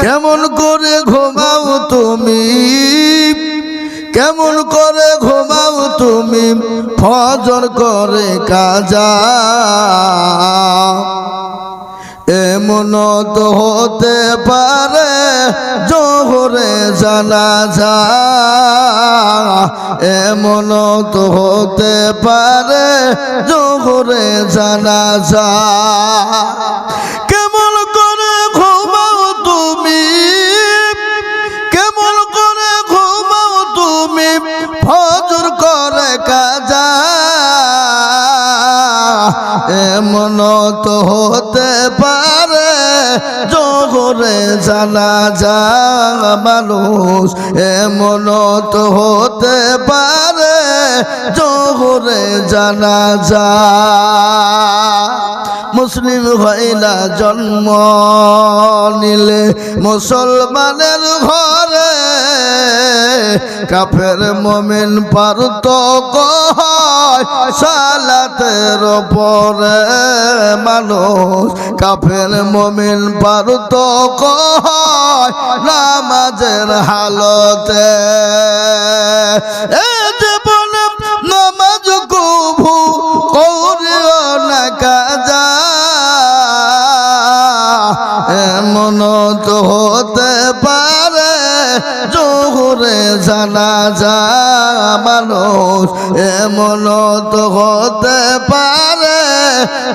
কেমন করে ঘুমাও তুমি, কেমন করে ঘুমাও তুমি ফজর করে কাজা। এমন তো হতে পারে জোহরে জানাজা, এমন তো হতে পারে জোহরে জানাজা। কেমন করে ঘুমাও তুমি, কেমন করে ঘুমাও তুমি ফজর করে কাজা। এমন তো হতে পারে জোহরে জানাজা মানুষ, এমন তো হতে পারে জোহরে জানাজা। মুসলিম হইলা জন্ম নিলে মুসলমানের ঘরে, কাফের মুমিন পারতক্য হয় সালাতের পরে মানুষ, কাফের মুমিন পারতক্য হয় নামাজের হালতে। জীবনে নামাজ কবু করিও না কাজা, এমন তো হতে পারে জোহরে জানাজা মানুষ, এমন তো হতে পারে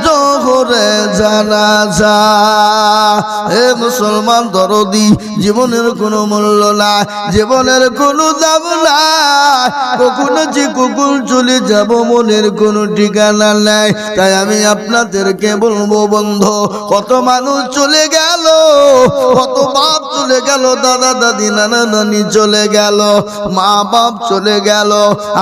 জোহরে জানাজা। এ মুসলমান দরদি, জীবনের কোনো মূল্য নাই, জীবনের কোনো দাম নাই, কখনো যে কখন চলে যাব মনের কোনো ঠিকানা নাই। তাই আমি আপনাদেরকে বলবো বন্ধু, কত মানুষ চলে গেল, কত বাপ চলে গেল, দাদা দাদি নানা নানি চলে গেল, মা বাপ চলে গেল,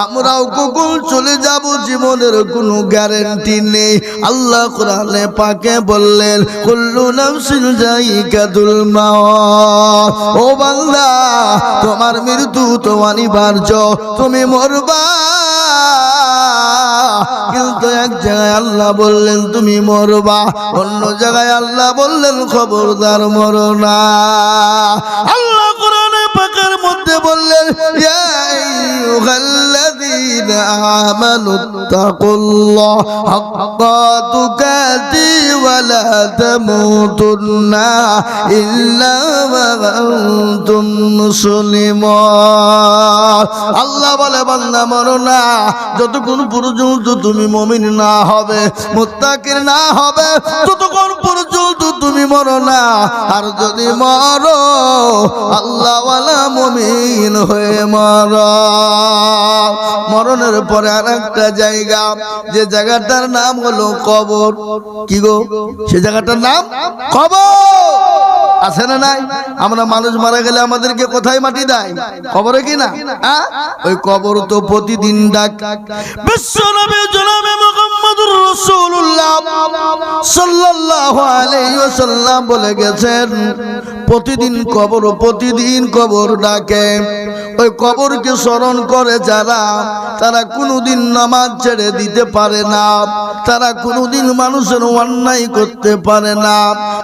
আমরাও কখন চলে যাব জীবনের কোনো গ্যারান্টি নেই। আল্লাহ কোরআনে পাকে বললেন কুল্লু নাফসিন যায়িকাতুল মাউত। ও বান্দা, তোমার মৃত্যু তো অনিবার্য, তুমি মরবা। কিন্তু এক জায়গায় আল্লাহ বললেন তুমি মরবা, অন্য জায়গায় আল্লাহ বললেন খবরদার মরো না। আল্লাহ কোরআনে পাকের মধ্যে বললেন ইয়া আইয়ুহাল্লাযীনা আমানুত্তাকুল্লাহ হাক্কা তুকাতি ওয়া লা তামুতুন্না ইল্লা ওয়া আনতুম মুসলিমুন। আল্লাহ বলে বান্দা মরো না, যতক্ষণ পর্যন্ত তুমি মুমিন না হবে, মুত্তাকির না হবে, ততক্ষণ পর্যন্ত তুমি মরো না। আর যদি মরো আল্লাহ ওয়ালা মুমিন হয়ে মরো। মরণের পরে আর একটা জায়গা, যে জায়গাটার নাম হলো কবর। কি গো, সে জায়গাটার নাম কবর। আছে না নাই? আমরা মানুষ মারা গেলে আমাদেরকে কোথায় মাটি দেয়? কবরে কি না? ওই কবর তো প্রতিদিন ডাক। বিশ্বনবী জনাবে মুহাম্মদুর রাসূলুল্লাহ সাল্লাল্লাহু আলাইহি ওয়াসাল্লাম বলে গেছেন, প্রতিদিন কবর ডাকে। ওই কবরকে স্মরণ করে যারা, তারা কোনোদিন নামাজ ছেড়ে দিতে পারে না, তারা কোনোদিন মানুষের অন্যায় করতে পারে না,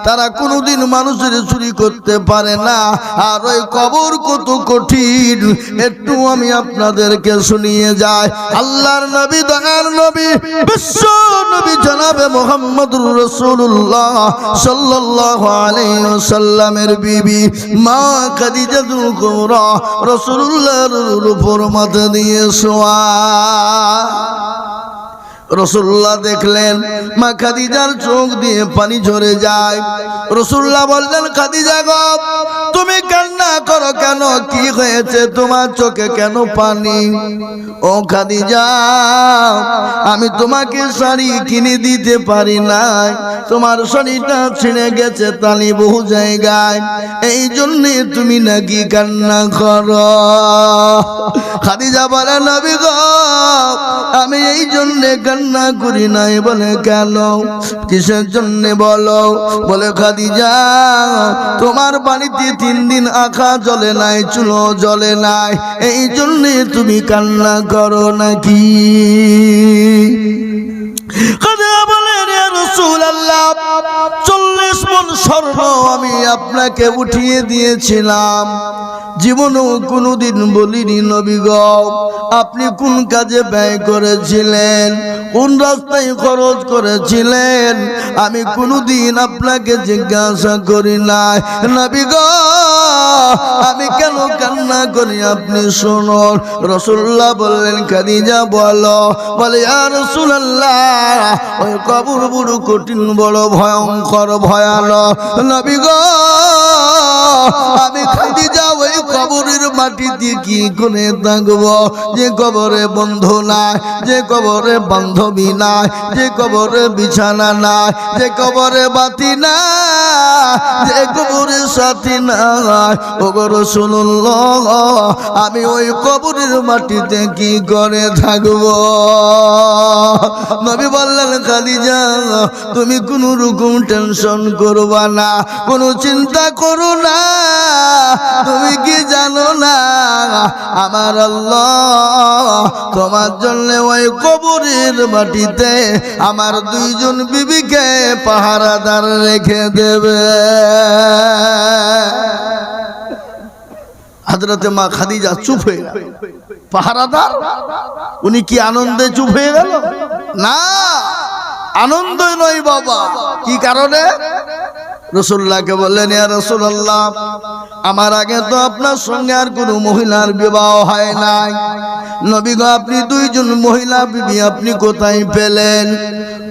তারা কোনোদিন মানুষের চুরি করতে পারে না। আর ওই কবর কত কঠিন একটু আমি আপনাদেরকে শুনিয়ে যাই। আল্লাহর নবী, দয়ার নবী, বিশ্ব নবী জনাবে মুহাম্মদুর রাসূলুল্লাহ সাল্লাল্লাহু আলাইহি ওয়াসাল্লামের বিবি মা খাদিজাতুল কুবরা রাসূলুল্লাহর উপর মাথা দিয়ে শোয়া। রাসূলুল্লাহ দেখলেন মা খাদিজার চোখ দিয়ে পানি ঝরে যায়। রাসূলুল্লাহ বললেন, খাদিজা গো, তুমি কান্না করো কেন? কি হয়েছে তোমার চোখে কেন পানি? ও খাদিজা, আমি তোমাকে শাড়ি কিনে দিতে পারি নাই, তোমার শাড়িটা ছিঁড়ে গেছে তালি বহু জায়গায়, এই জন্য তুমি নাকি কান্না করো। খাদিজা বলে, নবী গো, আমি এই জন্য কান্না করি নাই। বলে কেন, কিসের জন্য বলো? বলে খাদিজা, তোমার বাড়িতে 3 দিন আঁখা জ্বলে নাই, চুলো জ্বলে নাই, এই জন্য তুমি কান্না করো নাকি? খাদিজা বলে, রে রাসূলুল্লাহ 40 মণ স্বর্ণ আমি আপনাকে উঠিয়ে দিয়েছিলাম, জীবনেও কোনোদিন বলিনি নবী গো আপনি কোন কাজে ব্যয় করেছিলেন, কোন রাস্তায় খরচ করেছিলেন, আমি কোনোদিন আপনাকে জিজ্ঞাসা করি নাই। নবী গো আমি কেন কান্না করি আপনি শুনুন। রাসূলুল্লাহ বললেন খাদিজা বলো। বলে ইয়া রাসূলুল্লাহ ওই কবর বড় কঠিন, বড় ভয়ঙ্কর ভয়ানক। নবী গো আমি খাদিজা ওই কবরের মাটিতে কি করে থাকবো, যে কবরে বন্ধু নাই, যে কবরে বান্ধবী নাই, যে কবরে বিছানা নাই, যে কবরে বাতি নাই, যে কবরে সাথী নাই। ওগো রাসূলুল্লাহ আমি ওই কবরের মাটিতে কি করে থাকবো। নবী বললেন খাদিজা তুমি কোনো রকম টেনশন করবা না, কোনো চিন্তা করো না, তুমি কি জানো না আমার আল্লাহ তোমার জন্য ওই কবরের মাটিতে আমার 2 জন বিবিকে পাহারাদার রেখে দেবে। হযরতে মা খাদিজা চুপ হয়ে গেল। পাহারাদার উনি কি আনন্দে চুপ হয়ে গেল? না, আনন্দ নয় বাবা। কি কারণে? রাসূলুল্লাহকে বললেন ইয়া রাসূলুল্লাহ আমার আগে তো আপনার সঙ্গে আর কোনো মহিলার বিবাহ হয় নাই, নবী গো আপনি 2 জন মহিলা বিবি আপনি কোথায় পেলেন,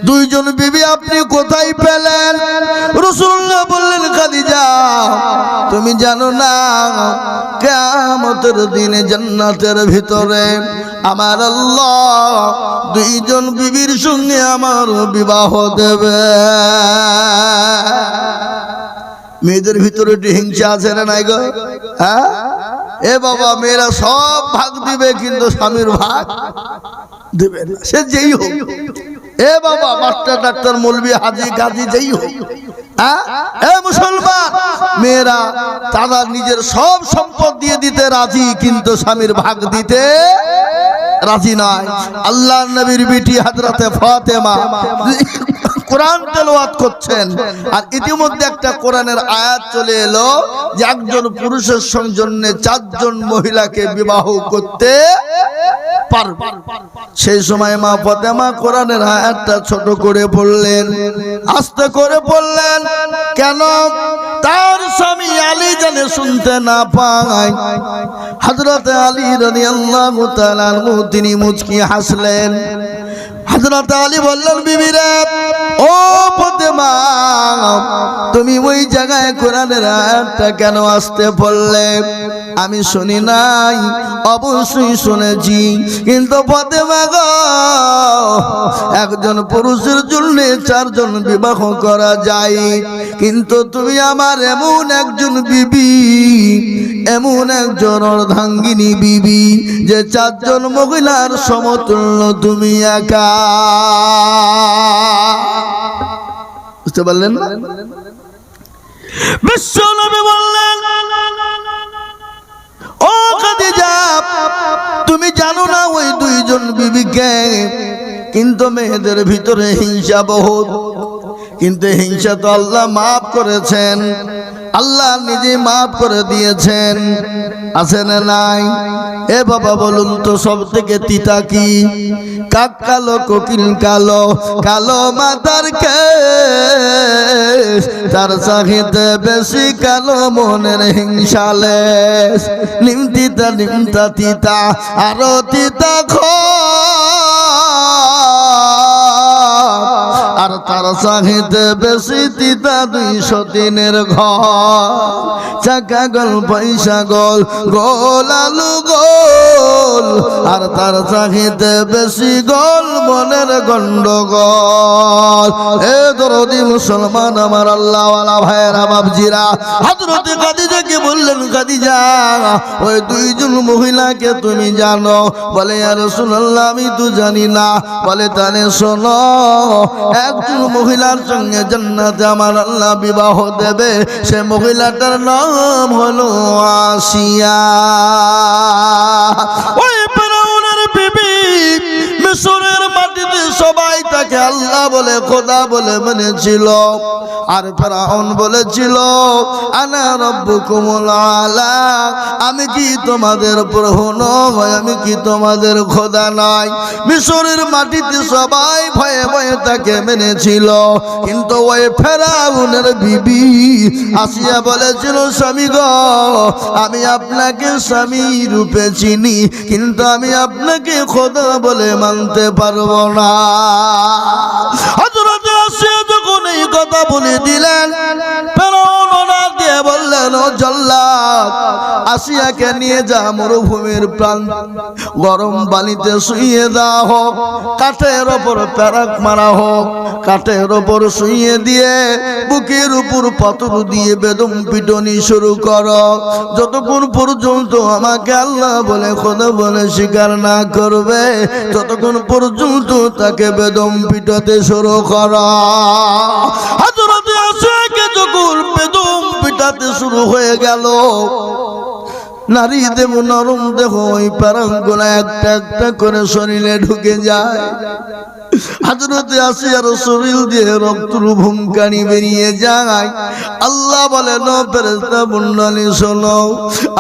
2 জন বিবি আপনি কোথায় পেলেন? রাসূলুল্লাহ বললেন খাদিজা তুমি জানো না কিয়ামতের দিনে জান্নাতের ভিতরে আমার আল্লাহ 2 জন বিবির সঙ্গে আমার বিবাহ দেবে। মেয়েদের ভিতরে একটু হিংসা আছে না নাই গো? হ্যাঁ এ বাবা মেয়েরা সব ভাগ দিবে কিন্তু স্বামীর ভাগ দিবে না, সে যেই হোক। এ বাবা মাস্টার ডাক্তার মৌলবি হাজি গাজী যেই হোক, এ মুসলমান মেয়েরা তারা নিজের সব সম্পদ দিয়ে দিতে রাজি কিন্তু স্বামীর ভাগ দিতে রাজি নয়। আল্লাহর নবীর বিটি হযরতে ফাতেমা কোরআন তেলাওয়াত করছেন আর ইতিমধ্যে একটা কোরআনের আয়াত চলে এলো যে একজন পুরুষের জন্য 4 জন মহিলাকে বিবাহ করতে পারবে। সেই সময় মা ফাতেমা কোরআনের আয়াতটা ছোট করে পড়লেন, আস্তে করে পড়লেন, কেন তার স্বামী আলী যেন শুনতে না পায়। হযরতে আলী রাদিয়াল্লাহু তাআলা আনহু তিনি মুচকি হাসলেন। হযরত আলী বললেন বিবিরে ও ফাতেমা তুমি ওই জায়গায় কোরআনের আয়াতটা কেন আসতে পড়লে? আমি শুনি নাই, অবশ্যই শুনেছি, কিন্তু ফাতেমা গো একজন পুরুষের জন্য 4 জন বিবাহ করা যায়, কিন্তু তুমি আমার এমন একজন বিবি, এমন একজন অর্ধাঙ্গিনী বিবি যে 4 জন মহিলার সমতুল্য তুমি একা। বুঝতে পারলেন না? বিশ্ব নবী বললেন ও খাদিজা তুমি জানো না ওই 2 জন বিবিকে, কিন্তু মেয়েদের ভিতরে হিংসা বহুত, কিন্তু হিংসা তো আল্লাহ মাফ করেছেন, আল্লাহ নিজে মাফ করে দিয়েছেন, আছে না নাই? এ বাবা বলুন তো সব থেকে তিতা কি? কাক কালো কোকিল কালো, কালো মাথার কেশ, তার চাহিদা বেশি কালো মনের হিংসালেশ, নিমতিতা নিমতা তিতা আরো তিতা আর তার চাহিদা বেশি তিতা 200 দিনের ঘর, চাকা গোল পয়সা গোল, গোল আলু গোল, আর তার চাহিদা বেশি গোল মনের গন্ডগোল। এ দরদি মুসলমান আমার আল্লাহওয়ালা ভাইয়েরা বাপজিরা, হযরতে খাদিজাকে বললেন খাদিজা ওই 2 জন মহিলাকে তুমি জানো? বলে ইয়া রাসূলুল্লাহ আমি তো জানি না। বলে তাহলে শোনো, একজন মহিলার সঙ্গে জান্নাতে আমার আল্লাহ বিবাহ দেবে, সে মহিলাটার নাম হলো আসিয়া। ওই ফেরাউনের বিবি মিশরের মাটিতে সবাই তাকে আল্লাহ বলে খোদা বলে মেনেছিল। আর ফিরআউন বলেছিল আনা রাব্বুকুমুল আলা, আমি কি তোমাদের প্রভু নই, আমি কি তোমাদের খোদা নই। মিশরের মাটিতে সবাই ভয়ে ভয়ে তাকে মেনেছিল, কিন্তু ওই ফিরআউনের বিবি আসিয়া বলেছিল স্বামী গো, আমি আপনাকে স্বামী রূপে চিনি, কিন্তু আমি আপনাকে খোদা বলে মানতে পারবো না। হযরত আসিয়া যখন এই কথা বলে দিলেন, ফিরআউন ওনা দিয়ে বললেন ও জল্লাদ, আসিয়াকে নিয়ে যা মরুভূমির প্রান্ত, গরম বালিতে শুইয়ে দেওয়া হোক, কাঠের ওপর প্যারাক মারা হোক, কাঠের ওপর শুইয়ে দিয়ে বুকের উপর পাথর দিয়ে বেদম পিটনি শুরু করো, যতক্ষণ পর্যন্ত আমাকে আল্লাহ বলে খোদা বলে স্বীকার না করবে ততক্ষণ পর্যন্ত তাকে বেদম পিটাতে শুরু করো। হযরত আসিয়াকে যখন বেদম পিটাতে শুরু হয়ে গেল, নারী দেহ নরম দেহ ওই প্যারাগুলো একটা একটা করে শরীরে ঢুকে যায়। হযরত আসিয়ার শরীর দিয়ে রক্তের ভুঙ্কানি বেরিয়ে যায়। আল্লাহ বলেন ও ফেরেশতা মণ্ডলী শোনো,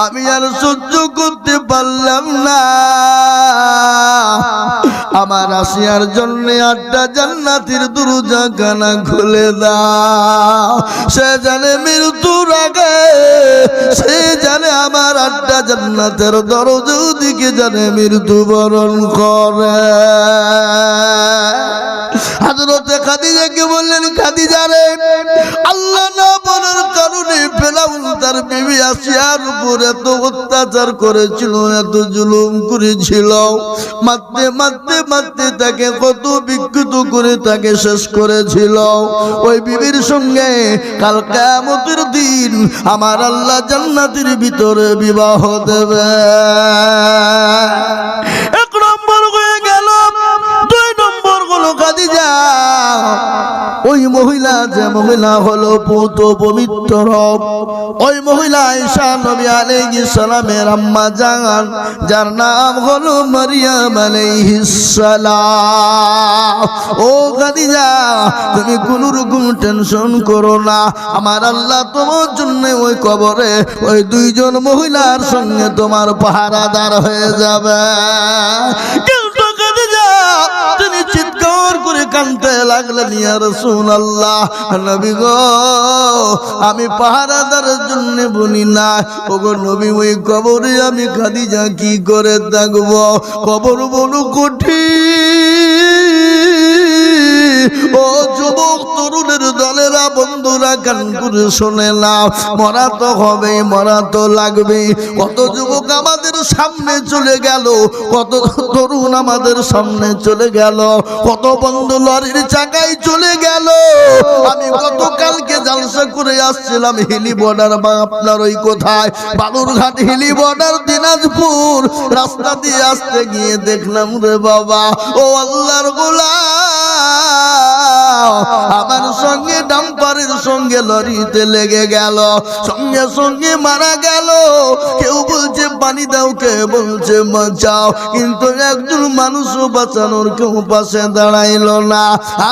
আমি আর সহ্য করতে পারলাম না, আমার আসিয়ার জন্য 8টা জান্নাতের দরজা কানা খুলে দাও। সে জানে মৃত্যুর আগে, সে জানে আমার 8টা জান্নাতের দরজা দিকে জানে মৃত্যুবরণ করে। হযরতে খাদিজাকে বললেন খাদিজা রে, আল্লাহ না বলার কারণে ফিরআউন তার বিবি আসিয়ার উপর এত অত্যাচার করেছিল, এত জুলুম করেছিল, মারতে মারতে মারতে তাকে কত বিকৃত করে তাকে শেষ করেছিল। ওই বিবির সঙ্গে কাল কিয়ামতের দিন আমার আল্লাহ জান্নাতের ভিতরে বিবাহ দেবে। এক নম্বর হয়ে গেল। 2 নম্বর হলো খাদিজা, ওই মহিলা যে মহিলা হলো পুত পবিত্র, ওই মহিলা ঈসা নবী আলাইহিস সালামের আম্মা জান, যার নাম হলো মারিয়াম আলাইহিস সালাম। ও খাদিজা, তুমি কোনো রকম টেনশন করো না, আমার আল্লাহ তোমার জন্য ওই কবরে ওই 2 জন মহিলার সঙ্গে তোমার পাহারাদার হয়ে যাবে। কিন্তু খাদিজা তুমি চিৎকার করে কাঁদতে লাগলেন, ইয়া রাসূলুল্লাহ, নবী গো, আমি পাহারাদারের জন্য বলি না, ওগো নবী, ওই কবরে আমি খাদিজা কি করে থাকবো, কবর বড় কঠিন। ও যুবক তরুণের দলেরা, বন্ধুরা, কান করে শুনে নাও, মরা তো হবেই, মরা তো লাগবেই। কত যুবক আমাদের সামনে চলে গেল, কত তরুণ আমাদের সামনে চলে গেল, কত বন্ধু লরির চাকায় চলে গেল। আমি গতকালকে জালসা করে আসছিলাম হিলি বর্ডার, বা আপনার ওই কোথায় বালুরঘাট হিলি বর্ডার দিনাজপুর, রাস্তা দিয়ে আসতে গিয়ে দেখলাম রে বাবা, ও আল্লাহর গোলাম, আমার সঙ্গে ডাম্পারের সঙ্গে লরিতে লেগে গেল, সঙ্গে সঙ্গে মারা গেল। কেউ বলছে পানি দাও, কেউ বলছে বাঁচাও, কিন্তু একজন মানুষও বাঁচানোর কেউ পাশে দাঁড়াইলো না।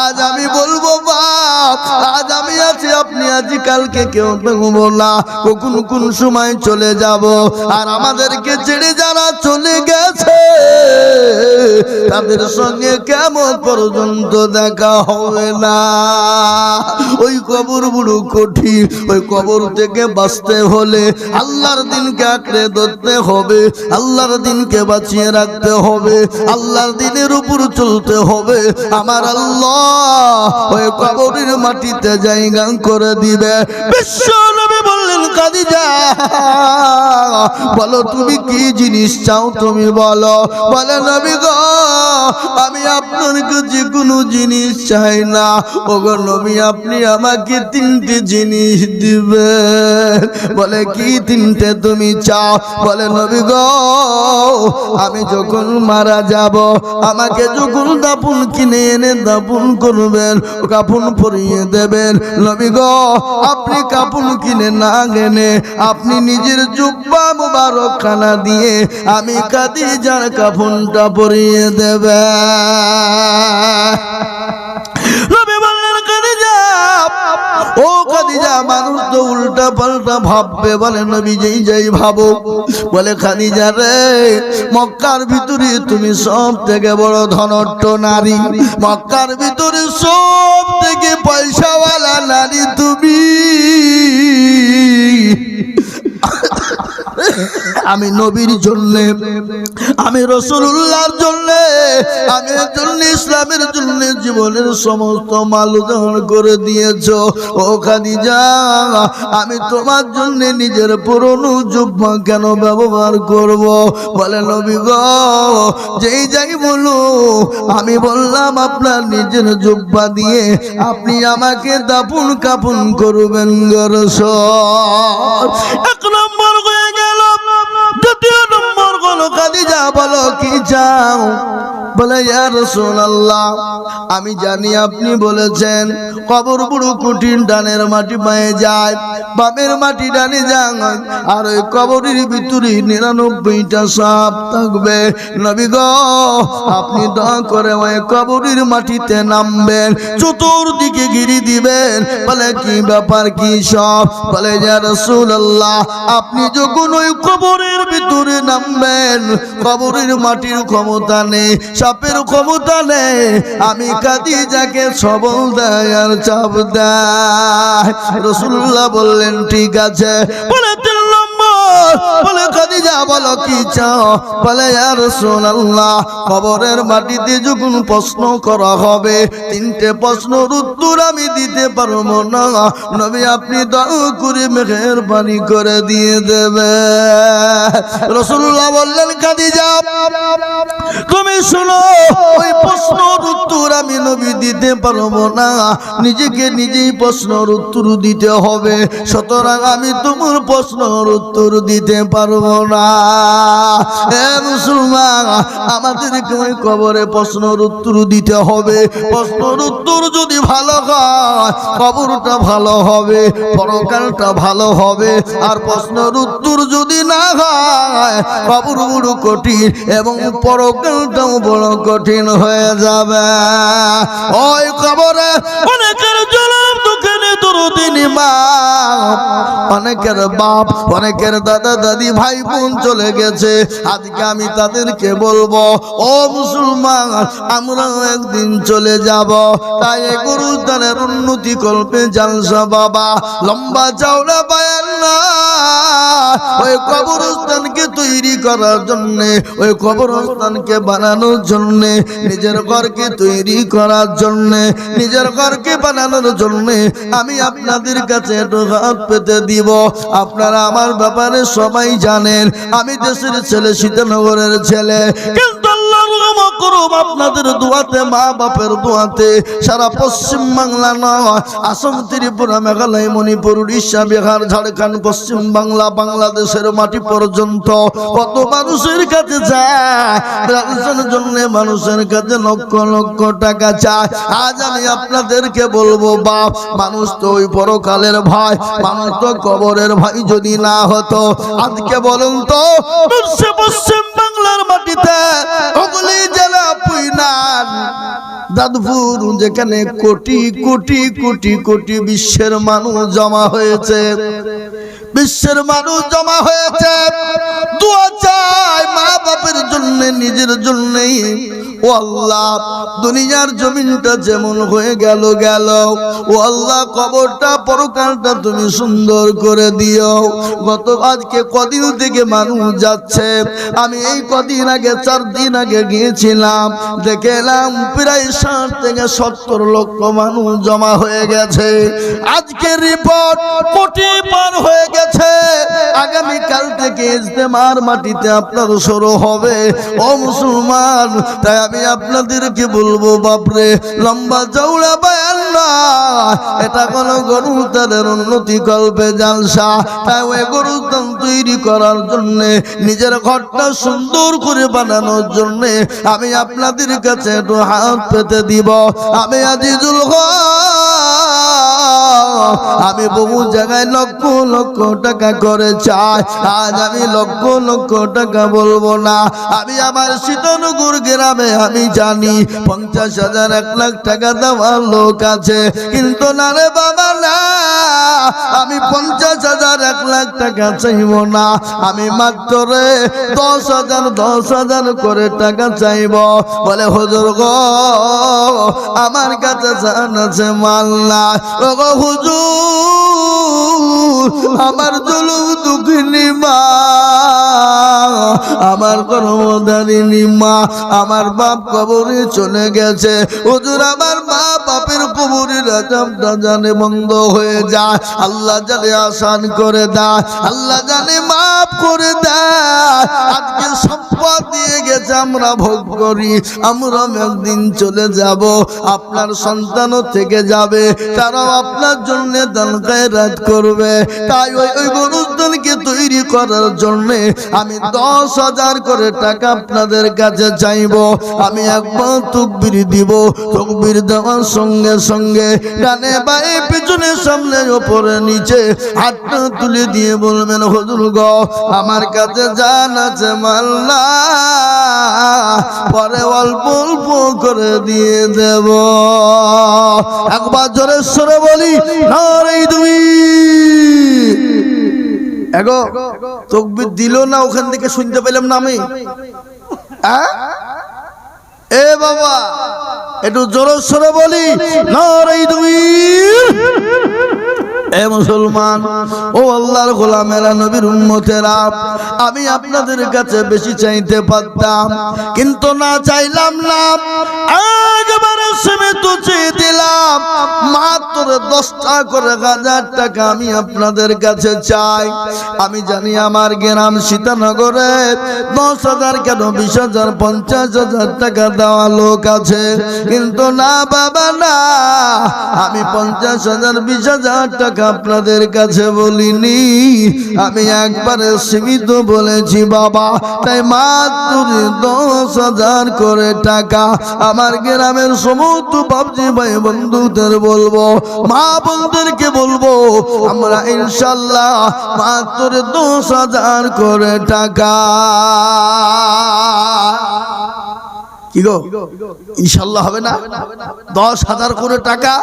আজ আমি বলবো বাপ, আজ আমি আছি, আপনি আছি, কালকে কেউ থাকবো না, কখন কোন সময় চলে যাব। আর আমাদেরকে ছেড়ে যারা চলে গেছে তাদের সঙ্গে কেমন পর্যন্ত দেখা হবে না। ওই কবর বড় কঠিন, ওই কবর থেকে বাঁচতে হলে আল্লাহর দিনকে আঁকড়ে ধরতে হবে, আল্লাহর দিনকে বাঁচিয়ে রাখতে হবে, আল্লাহর দিনের উপর চলতে হবে। আমার আল্লাহ ওই কবরের মাটিতে জায়গা করে দিবে। বিশ্ব নবী বললেন খাদিজা, বলো তুমি কি জিনিস চাও, তুমি বলো। বলে নবী গো, আমি আপনার কাছে কোনো জিনিস চাই না। ওগো নবী, আপনি আমাকে 3টে জিনিস দিবেন। বলে কি 3টে তুমি চাও? বলে নবী গো, আমি যখন মারা যাব, আমাকে যখন দাফন কিনে এনে দাফন করবেন, কাফন পরিয়ে দেবেন। নবী গো, আপনি কাফন কিনে না এনে আপনি নিজের জুব্বা মুবারক খানা দিয়ে আমি খাদিজার কাফনটা পরিয়ে দেবেন। ও খাদিজা, মানুষ তো উল্টা পাল্টা ভাববে, বলে নবী যেই যাই ভাবো। বলে খাদিজা রে, মক্কার ভিতরে তুমি সব থেকে বড় ধনট্ট নারী, মক্কার ভিতরে সব থেকে পয়সাওয়ালা নারী তুমি। আমি নবীর জন্য, আমি রাসূলুল্লাহর জন্য, আমি জন্য ইসলামের জন্য জীবনের সমস্ত মাল দান করে দিয়েছো। ও খাদিজা, আমি তোমার জন্য নিজের পুরনো জুব্বা কেন ব্যবহার করব? বলে নবী গো, যেই যাই বলো, আমি বললাম আপনার নিজের জুব্বা দিয়ে আপনি আমাকে দাফন কাফন করবেন গো রাসূল। এক নম্বর হয়ে গেল। দ্বিতীয় নম্বর হলো খাদিজা বলো কি চাও? বলে ইয়া রাসূলুল্লাহ, আমি জানি আপনি বলেছেন কবর বড় কঠিন, ডানের মাটি পায়ে যায়, বামের মাটি ডানে যায়, আর ওই কবরের ভিতরে 99টা সাপ থাকবে। নবী গো, আপনি দয়া করে ওই কবরের মাটিতে নামবেন, চতুর্দিকে ঘিরে দিবেন। বলে কি ব্যাপার, কি সব? বলে ইয়া রাসূলুল্লাহ, আপনি যখন ওই কবরের ভিতরে নামবেন, কবরের মাটির ক্ষমতা নেই, সাপের ক্ষমতা নেই, আমি খাদিজাকে সবল দেয় আর চাপ দেয়। রাসূলুল্লাহ বললেন ঠিক আছে। বলে 3 নম্বর, বলে খাদিজা বলো কি চাও? বলে ইয়া রাসূলুল্লাহ, কবরের মাটিতে যখন প্রশ্ন করা হবে, 3টে প্রশ্নের উত্তর আমি দিতে পারবো না, নবী আপনি দয়া করে মেহেরবানি করে দিয়ে দেবে। রাসূলুল্লাহ বললেন খাদিজা তুমি শোনো, ওই প্রশ্নের উত্তর আমি নবী দিতে পারবো না, নিজেকে নিজেই প্রশ্নের উত্তর দিতে হবে, সুতরাং আমি তোমার প্রশ্নের উত্তর দিতে পারবো না। হে মুসলমান, আমাদেরকে ওই কবরে প্রশ্নের উত্তর দিতে হবে। প্রশ্নের উত্তর যদি ভালো হয়, কবরটা ভালো হবে, পরকালটা ভালো হবে। আর প্রশ্নের উত্তর যদি না হয়, কবর বড় কঠিন এবং পরকালটাও বড় কঠিন হয়ে যাবে। ওই কবরে অনেকের জনম দুঃখে দরদিনী মা, অনেকের বাপ, অনেকের দাদা দাদি ভাই বোন চলে গেছে। আজকে আমি তাদেরকে বলবো, ও মুসলমান, আমরা একদিন চলে যাব, তাই গুরুদানের উন্নতি কল্পে জালসা বাবা, লম্বা চওড়া বায়ান না, ওই কবরস্থানকে তৈরি করার জন্য, ওই কবরস্থানকে বানানোর জন্য, নিজের ঘরকে তৈরি করার জন্য, নিজের ঘরকে বানানোর জন্য আমি আপনাদের কাছে একটু হাত পেতে দিব। আপনারা আমার ব্যাপারে সবাই জানেন, আমি দেশের ছেলে, সীতানগরের ছেলে, কিন্তু আল্লাহর রহমত করুন আপনাদের দোয়াতে, মা বাপের দোয়াতে সারা পশ্চিম বাংলা নয়, আসাম, ত্রিপুরা, মেঘালয়, মণিপুর, উড়িষ্যা, বিহার, ঝাড়খণ্ড, পশ্চিম বাংলা, বাংলাদেশের মাটি পর্যন্ত কত মানুষের কাছে যায়, মানুষের জন্য মানুষের কাছে লক্ষ লক্ষ টাকা চায়। আজ আমি আপনাদেরকে বলবো, বাপ, মানুষ তো ওই পরকালের ভাই, মানুষ তো কবরের ভাই যদি না হতো, আজকে বলুন তো পশ্চিম বাংলার মাটিতে হুগলি জেলা পুইনান দাদপুর, যেখানে কোটি কোটি কোটি কোটি বিশ্বের মানুষ জমা হয়েছে, বিশ্বের মানুষ জমা হয়েছে, দোয়া চায় মা বাপের জন্য, নিজের জন্যই। ও আল্লাহ, দুনিয়ার জমিনটা যেমন হয়ে গেল গেল, ও আল্লাহ কবরটা পরকালটা তুমি সুন্দর করে দিও। গত আজকে কদিন থেকে মানুষ যাচ্ছে, আমি এই কদিন আগে 4 দিন আগে গিয়েছিলাম, দেখলাম প্রায় 60 থেকে 70 লক্ষ মানুষ জমা হয়ে গেছে। আজকে রিপোর্ট কোটি পার হয়ে গেছে। আগামীকাল থেকে ইজতেমার মাটিতে আপনার শুরু হবে। ও মুসলমান, তাই আমি আপনাদেরকে বলবো, বাপরে, লম্বা চওড়া বায়ান না, এটা কোনো গরুদানের উন্নতি কল্পে জালসা। তাই ওই গরুদান তৈরি করার জন্য, নিজের ঘরটা সুন্দর করে বানানোর জন্য আমি আপনাদের কাছে একটু হাত পেতে দিব। আমি আজিজুল হক আমি বহু জায়গায় লক্ষ লক্ষ টাকা করে চাই, আজ আমি লক্ষ লক্ষ টাকা বলবো না। আমি আমার শীতনগর গ্রামে আমি জানি 50,000 1 লাখ টাকা দেওয়ার লোক আছে, কিন্তু না রে বাবা না, আমি 50,000 1 লাখ টাকা চাইব না, আমি মাত্র 10,000 করে টাকা চাইব। বলে হুজুর গো আমার কাছে জান আছে মাল না। ও গো হুজুর আমার জুলুম দুঃখিনী মা, আমার কর্মধারিণী মা, আমার বাপ কবরে চলে গেছে। হুজুর আমার মা বাপের কবরের আযাবটা জানে বন্ধ হয়ে যায়, আল্লাহ জানে আসান করে দেয়, আল্লাহ জানে মাফ করে দেয়। আজকে সম্পদ দিয়ে গেছে আমরা ভোগ করি, আমরা একদিন চলে যাব, আপনার সন্তানও থেকে যাবে, তারাও আপনার জন্য দান খয়রাত করবে। তাই ওই গরুস্থানকে তৈরি করার জন্য আমি 10,000 করে টাকা আপনাদের কাছে চাইব। আমি একবার তাকবীর দিব, তাকবীর দেওয়ার সঙ্গে সঙ্গে ডানে বাঁয়ে পিছনে সামনে উপরে নিচে হাতটা তুলে দিয়ে বলবেন হুজুর গো আমার কাছে জান আছে মাল না, পরে অল্প অল্প করে দিয়ে দেব। একবার জোরে সরে বলি নারে তাকবীর। এগো তাকবীর দিল না, ওখান থেকে শুনতে পেলাম না আমি। এ বাবা একটু জোরে সরে বলি নারে তাকবীর। এ মুসলমান ও আল্লাহর গোলামেরা, নবীর উম্মতেরা, আমি আপনাদের কাছে বেশি চাইতে পারতাম, কিন্তু না চাইলাম না, একবারে সীমিত চেয়ে দিলাম। মাত্র 10টা করে 1000 টাকা আমি আপনাদের কাছে চাই। আমি জানি আমার গ্রাম সীতানগরে 10,000 কেন 20,000 50,000 টাকা দেওয়া লোক আছে, কিন্তু না বাবা না, আমি 50,000 20,000 টাকা আপনাদের কাছে বলিনি, আমি একবারে সীমিত বলেছি বাবা। তাই মাত্র 10,000 করে টাকা আমার গ্রামের সমস্ত বাপজি ভাই বন্ধুদের বলবো, মা বোনদেরকে বলবো, আমরা ইনশাআল্লাহ মাত্র 10,000 করে টাকা। কি গো ইনশাআল্লাহ হবে না? 10,000 করে টাকা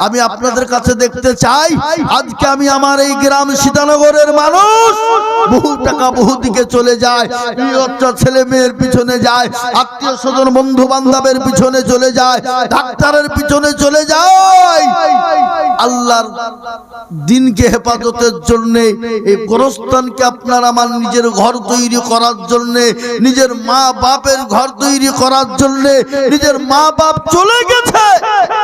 আমি আপনাদের কাছে দেখতে চাই। আজকে আমি আমার এই গ্রাম সীতানগরের মানুষ, বহু টাকা বহু দিকে চলে যায়, বাচ্চা ছেলে মেয়ের পিছনে যায়, আত্মীয় স্বজন বন্ধু বান্ধবের পিছনে চলে যায়, ডাক্তারের পিছনে চলে যায়, আল্লাহর দিনকে হেফাজতের জন্য এই গোরস্থানকে আপনার আমার নিজের ঘর তৈরি করার জন্য, নিজের মা বাপের ঘর তৈরি করার জন্য, নিজের মা বাপ চলে গেছে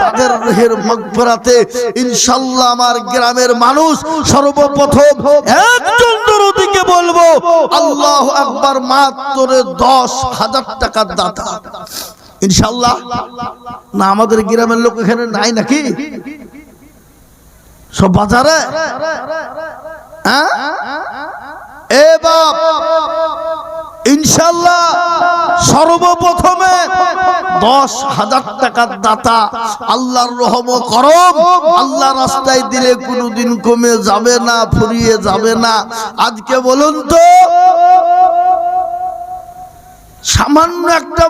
তাদের রুহের মাগফিরাতে ইনশাআল্লাহ আমার গ্রামের মানুষ সর্বপ্রথম একজন দরদিকে বলবো আল্লাহু আকবার, মাত্র 10,000 টাকার দাতা ইনশাআল্লাহ। না আমাদের গ্রামের লোক এখানে নাই নাকি? সব বাজারে। এ বাপ ইনশাআল্লাহ সর্বপ্রথমে 10,000 টাকার দাতা, আল্লাহর রহম করম আল্লাহ রাস্তায় দিলে কোনোদিন কমে যাবে না, ফুরিয়ে যাবে না। আজকে বলুন তো সামান্য একটা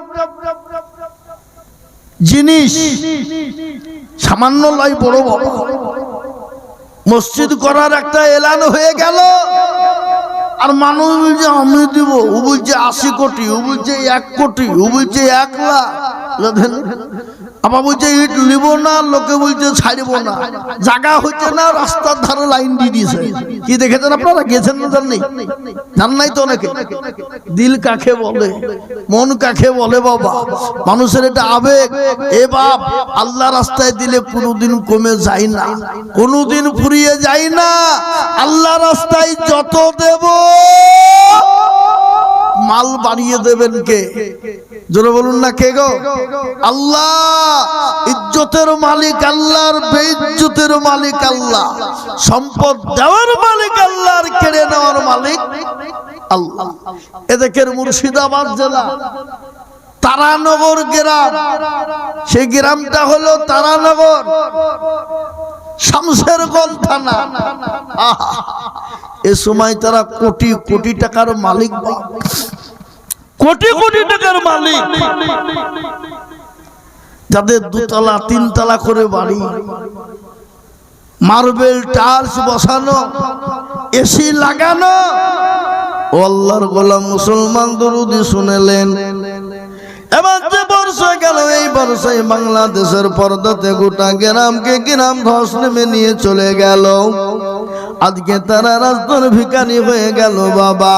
জিনিস, সামান্য লয় বড় বড় মসজিদ করার একটা এলান হয়ে গেল, আর মানুষ বলছে আমি দিব, ও বলছে 80 কোটি, ও বলছে 1 কোটি, ও বলছে 1 লাখ, আবার বলছে ইট নিব না, লোকে বলছে ছাড়বো না, জায়গা হচ্ছে না, রাস্তার ধারে লাইন দিয়ে দিয়েছে। কি দেখেছেন আপনারা? গেছেন না? জাননি? জান নাই তো অনেকে। দিল কাকে বলে, মন কাকে বলে বাবা, মানুষের এটা আবেগ। এ বাপ আল্লাহ রাস্তায় দিলে কোনোদিন কমে যায় না, কোনোদিন ফুরিয়ে যায় না। আল্লাহ রাস্তায় যত দেব মাল বাড়িয়ে দেবেন কে? জোরে বলুন না কে গো? আল্লাহ। ইজ্জতের মালিক আল্লাহর, বেইজ্জতের মালিক আল্লাহ, সম্পদ দেওয়ার মালিক আল্লাহ, আর কেড়ে নেওয়ার মালিক আল্লাহ। এদিকের মুর্শিদাবাদ জেলা তারানগর গ্রাম, সেই গ্রামটা হলো তারানগর। শামশেরগঞ্জ থানা। এ সময় তারা কোটি কোটি টাকার মালিক, কোটি কোটি টাকার মালিক, যাদের দুতলা তিনতলা করে বাড়ি, মার্বেল টাইলস বসানো, এসি লাগানো। ও আল্লাহর গোলাম মুসলমান দরুদি শুনেলেন। এবার যে বর্ষা গেল, এই বর্ষায় বাংলাদেশের পর্দাতে গোটা গ্রামকে গ্রাম ধস নেমে নিয়ে চলে গেল। আজকে তারা রাস্তার ভিখারি হয়ে গেল বাবা।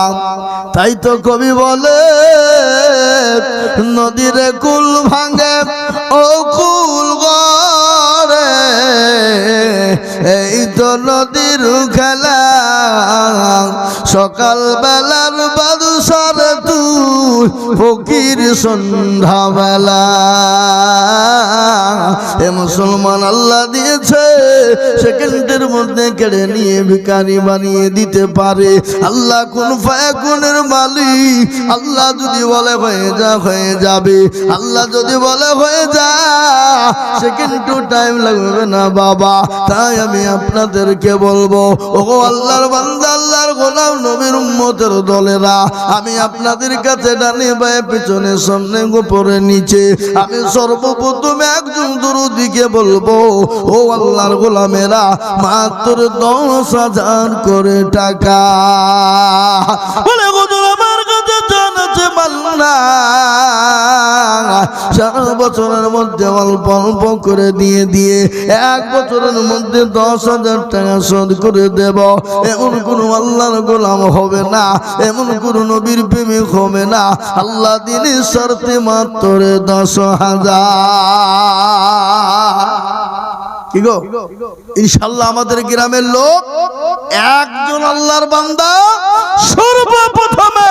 তাই তো কবি বলে, নদীর কুল ভাঙে ও কুল গড়ে, এই তো নদীর খেলা, সকাল বেলার বাদুসার তুই ফকির সন্ধ্যা বেলা। এ মুসলমান আল্লাহ দিয়েছে, সেকেন্ডের মধ্যে কেড়ে নিয়ে ভিখারি বানিয়ে দিতে পারে। আল্লাহ কোন ফায়াকুনের মালিক। আল্লাহ যদি বলে হয়ে যা, হয়ে যাবে। আল্লাহ যদি বলে হয়ে যা, সেকেন্ডও টাইম লাগবে না বাবা। তাই আমি আপনাদেরকে বলবো, ওগো আল্লাহর বান্দা, আল্লাহর গোলাম, নবীর উম্মতের দলেরা, আমি আপনাদের কাছে ডানে বায়ে পিছনে সামনে উপরে নিচে আমি সর্বপ্রথম একজন দরুদিকে বলবো, ও আল্লাহর গোলামেরা, মাত্র 10,000 করে টাকা বলে হুজুর আমার কাছে জান আছে মাল্লা, সারা বছরের মধ্যে অল্প অল্প করে দিয়ে দিয়ে 1 বছরের মধ্যে 10,000 টাকা শোধ করে দেব। এমন কোন আল্লাহর গোলাম হবে না, এমন কোন নবীর প্রেমিক হবে না, আল্লাহ দিনের শর্তে মাত্র 10,000। কি গো, ইনশাআল্লাহ আমাদের গ্রামের লোক একজন আল্লাহর বান্দা সর্বপ্রথমে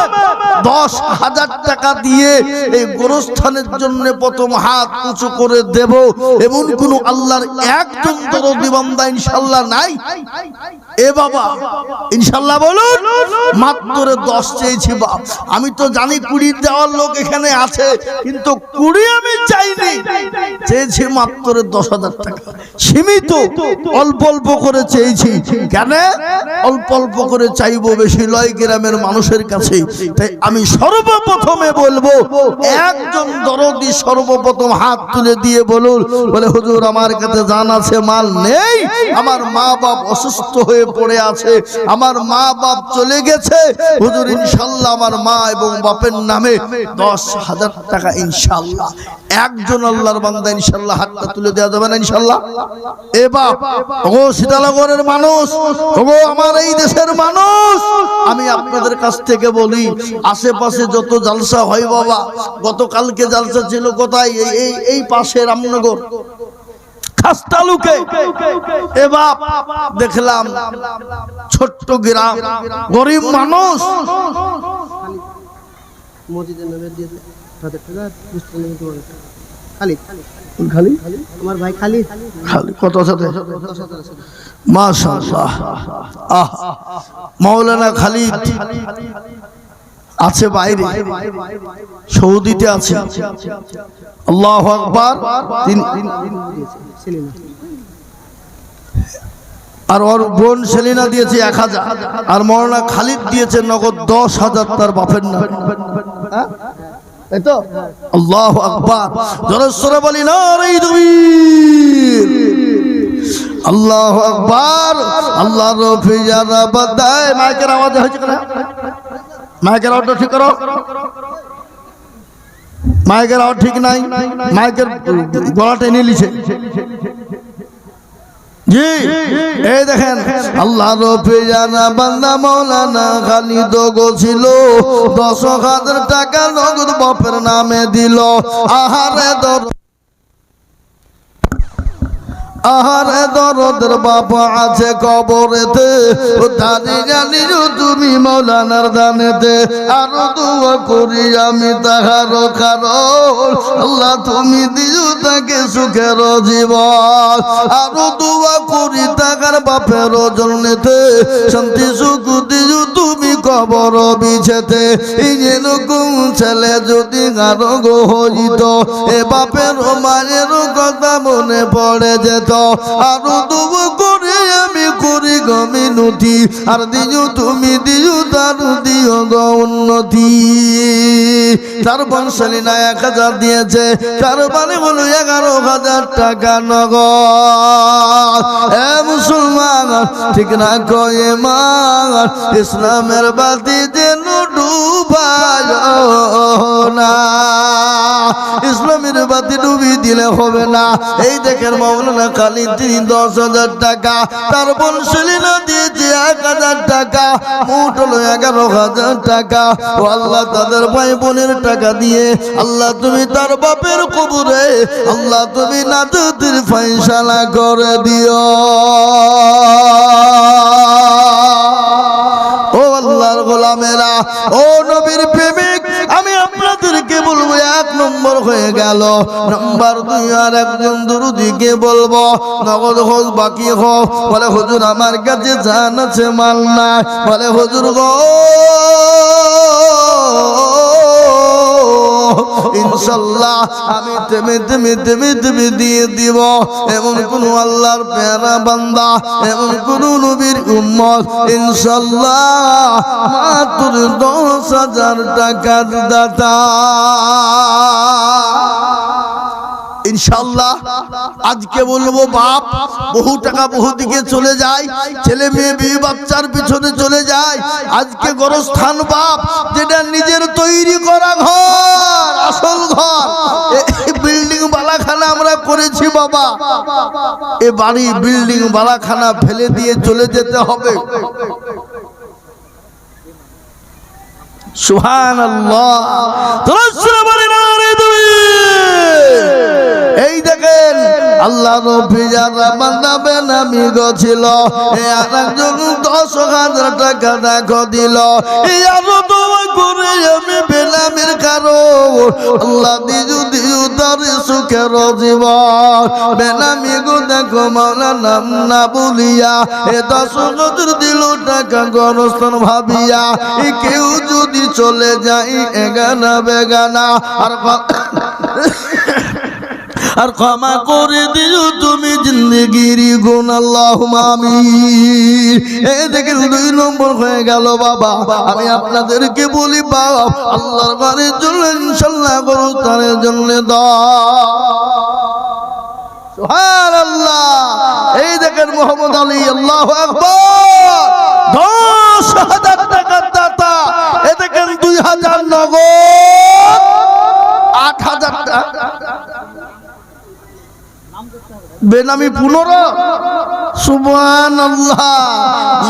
10,000 টাকা দিয়ে এই গোরস্থানের জন্য প্রথম হাত উঁচু করে দেব, এমন কোন আল্লাহর একজন দরদি বান্দা ইনশাআল্লাহ নাই। এ বাবা ইনশাআল্লাহ বলুন। মাত্র 10 চেয়েছি বাপ। আমি তো জানি 20 দেওয়ার লোক এখানে আছে, কিন্তু 20 আমি চাইনি, চেয়েছি মাত্র 10,000 টাকা। সীমিত অল্প অল্প করে চেয়েছি। কেন অল্প অল্প করে চাইবো? বেশি লয় গ্রামের মানুষের কাছে। তাই আমি সর্বপ্রথমে বলবো, একজন দরদি সর্বপ্রথম হাত তুলে দিয়ে বলুন, বলে হুজুর আমার কাছে জান আছে, মাল নেই, আমার মা বাপ অসুস্থ হয়ে পড়ে আছে, আমার মা বাপ চলে গেছে, হুজুর ইনশাআল্লাহ আমার মা এবং বাপের নামে 10,000 টাকা ইনশাআল্লাহ। একজন আল্লাহর বান্দা ইনশাআল্লাহ হাতটা তুলে দেওয়া যাবে না ইনশাআল্লাহ? এ বাপ, ওগো শীতলগড়ের মানুষ, ওগো আমার এই দেশের মানুষ, আমি আপনাদের কাছ থেকে বলি, আশেপাশে যত জালসা হয় বাবা, গতকালকে জালসা ছিল কোথায়? এই পাশে রামনগর খাসতালুকে। এ বাপ, দেখলাম ছোট্ট গ্রাম, গরিব মানুষ, মসজিদের নামে দিয়ে খালি আমার ভাই খালি কত সাথে মাশাআল্লাহ। মাওলানা খালিদ আছে বাইরে, সৌদিতে আছে। আল্লাহু আকবার। আর ওর বোন সেলিনা দিয়েছে 1,000, আর মাওলানা খালিদ দিয়েছে নগদ 10,000 তার বাপের নামে। তাইতো? আল্লাহু আকবার। জোরে সরে বলি নারে তাকবীর। আল্লাহু আকবার। আল্লাহর রফিজারা বাদায়। মাইকের আওয়াজ হচ্ছে কেন? মাইকের আওয়াজটা ঠিক করো। মাইকের আওয়াজ ঠিক নাই, মাইকের গলা টেনে নিছে। জি এই দেখেন, আল্লাহ রফিজানা বান্দা মাওলানা খালিদ গো ছিল, 10,000 টাকা নগদ বাপের নামে দিল। আহারে দর, আহারে দরদের বাপ আছে কবরেতে, ও দানি জানি তুমি মাওলানার দানেতে। আরো দোয়া করি আমি তাহার কারণ, আল্লাহ তুমি দিও তাকে সুখের জীবন। আরো দোয়া করি তাহার বাপের জন্যতে, শান্তি সুখ দিও তুমি কবর বিছেতে। ইঞ্জিন কোন ছেলে যদি আরো গো হইত, এ বাপের মায়ের কথা মনে পড়ে যেত। তো আরো দুব করে আমি করি গো মিনতি আর দিও তুমি দিও তার দিও গো উন্নতি তার বংশালী না 1000 দিয়েছে তার মানে হলো 11,000 টাকা নগদ এ মুসলমান ঠিক না কয়ে মান ইসলামের বাতি যেন ডুবায় না ইসলামের বাতি ডুবি দিলে হবে না এই দেখেন মাওলানা খালি তিনি 10,000 টাকা তার বংশালী না দিয়েছে 1,000 টাকা মোট হলো 11,000 টাকা ও আল্লাহ তাদের ভাই বোনের টাকা দিয়ে আল্লাহ তুমি তার বাপের কবরে আল্লাহ তুমি নাজাতের ফয়সালা করে দিও ও আল্লাহর গোলামেরা ও নবীর প্রেমিক আমি আপনাদেরকে বলবো 1 নম্বর হয়ে গেল নাম্বার 2 আর একজন দুরুদিকে বলবো নগদ হোক বাকি হোক বলে হুজুর আমার কাছে জান আছে মাল নাই বলে হুজুর গো ইনশাআল্লাহ আমি তেমে দিয়ে দিব এমন কোন আল্লাহর প্যারা বান্দা এমন কোন নবীর উম্মত ইনশাআল্লাহ মাত্র 10,000 টাকার দাতা ইনশাআল্লাহ আজকে বলবো বাপ বহু টাকা বহু দিকে চলে যায় ছেলে মেয়ে বিয়ে বাচ্চার পিছনে চলে যায় আজকে গোরস্থান বাপ যেটা নিজের তৈরি করা ঘর আসল ঘর এই বিল্ডিং বালাখানা আমরা করেছি বাবা এ বাড়ি বিল্ডিং বালাখানা ফেলে দিয়ে চলে যেতে হবে সুবহানাল্লাহ এই দেখেন আল্লাহ নবী যারা বান্দা বেনামি ছিল এই আরেকজন 10,000 টাকা দেখো দিল এই আরো দোয়া করে আমি বেনামির কারণ আল্লাহ দিও তার সুখের জীবন বেনামি গো দেখো মাওলানা নাম না বলিয়া এ 10,000 দিল টাকা গরস্থান ভাবিয়া কেউ যদি চলে যাই এগানা বেগানা আর ক্ষমা করে দিও তুমি জিন্দেগির গুণ আল্লাহুম্মা আমিন এই দেখেন 2 নম্বর হয়ে গেল বাবা আমি আপনাদেরকে বলি বাবা আল্লাহর ঘরের জন্য ইনশাআল্লাহ গোরস্থানের জন্য দাও সুবহানাল্লাহ এই দেখেন মুহাম্মদ আলী আল্লাহু আকবার 10,000 টাকার দাতা এই দেখেন 2,000 নগদ 8,000 টাকা বেনামি 15 সুবহানাল্লাহ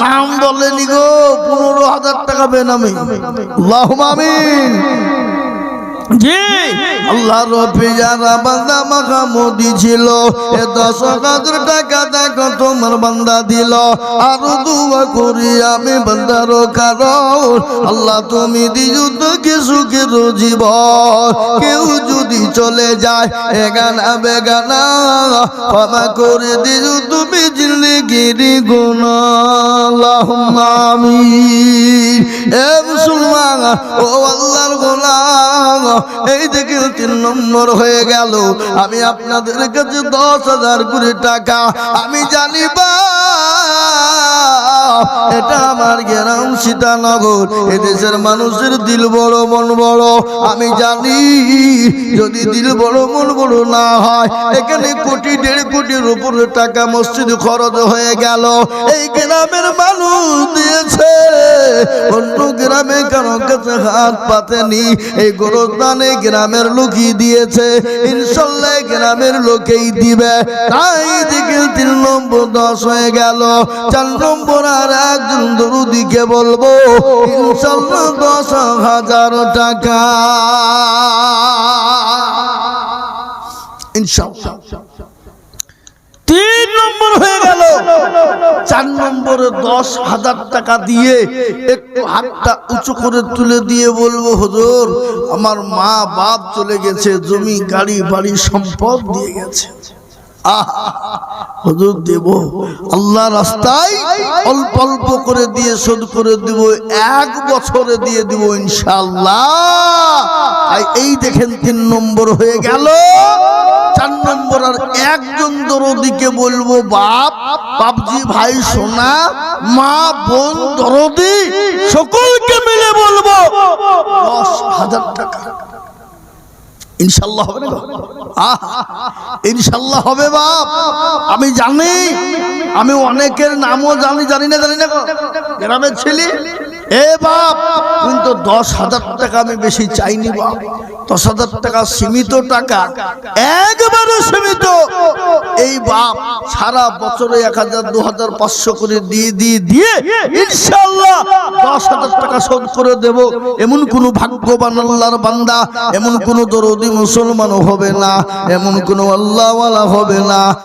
নাম বলেনি গো 15,000 টাকা বেনামি আল্লাহুম্মা আমিন জি আল্লাহ রব্বি যারা বান্দা মাহমুদি ছিল এ 10,000 টাকা দেখো তোমার বান্দা দিল আর দোয়া করি আমি বান্দার কারণ আল্লাহ তুমি দিও তো সুখের জীবন কেউ যদি চলে যায় এগানা বেগানা ক্ষমা করে দিও তুমি জিন্দেগির গুনাহ আল্লাহুম্মা আমিন এ মুসলমান ও আল্লাহর গোলাম এই দেখে 3 নম্বর হয়ে গেল আমি আপনাদের কাছে 10,000 করে টাকা আমি জানি বা এটা আমার গ্রাম সীতানগর এদেশের মানুষের দিল বড় মন বড় আমি জানি যদি দিল বড় মন বড় না হয় এখানে কোটি 1.5 কোটির উপরে টাকা মসজিদ খরচ হয়ে গেল এই গ্রামের মানুষ দিয়েছে অন্য গ্রামে কারো কাছে হাত পাতেনি এই গোরস্থানে গ্রামের লোকই দিয়েছে ইনশাআল্লাহ গ্রামের লোকেই দিবে তাই দিকে 3 নম্বর 10 হয়ে গেল 4 নম্বর আর একজন দরুদিকে বলবো ইনশাআল্লাহ 10,000 টাকা ইনশাআল্লাহ 3 নম্বর হয়ে গেল 4 নম্বরে 10,000 টাকা দিয়ে একটু হাতটা উঁচু করে তুলে দিয়ে বলবো হুজুর আমার মা বাপ চলে গেছে জমি গাড়ি বাড়ি সম্পদ দিয়ে গেছে হুজুর দেব আল্লাহ রাস্তায় অল্প অল্প করে দিয়ে শোধ করে দেব 1 বছরে দিয়ে দেব ইনশাআল্লাহ এই দেখেন 3 নম্বর হয়ে গেল 4 নম্বর আর একজন দরদিকে বলবো বাপ, বাপজি, ভাই, সোনা, মা, বোন, দরদি সকলকে মিলে বলবো 10,000 টাকা। ইনশাআল্লাহ হবে না? ইনশাআল্লাহ হবে বাপ। আমি জানি, আমি অনেকের নামও জানি না গ্রামের ছেলে। এ বাপ, কিন্তু 10,000 টাকা আমি বেশি চাইনি বাপ। 10,000 টাকা সীমিত টাকা, একবারে সীমিত। এই বাপ সারা বছরে 1,000, 2,000, 500 করে দিয়ে ইনশাআল্লাহ 10,000 টাকা শোধ করে দেব। এমন কোন ভাগ্যবান আল্লাহর বান্দা, এমন কোন দরদি মুসলমান হবে না, এমন কোন আল্লাহওয়ালা হবে না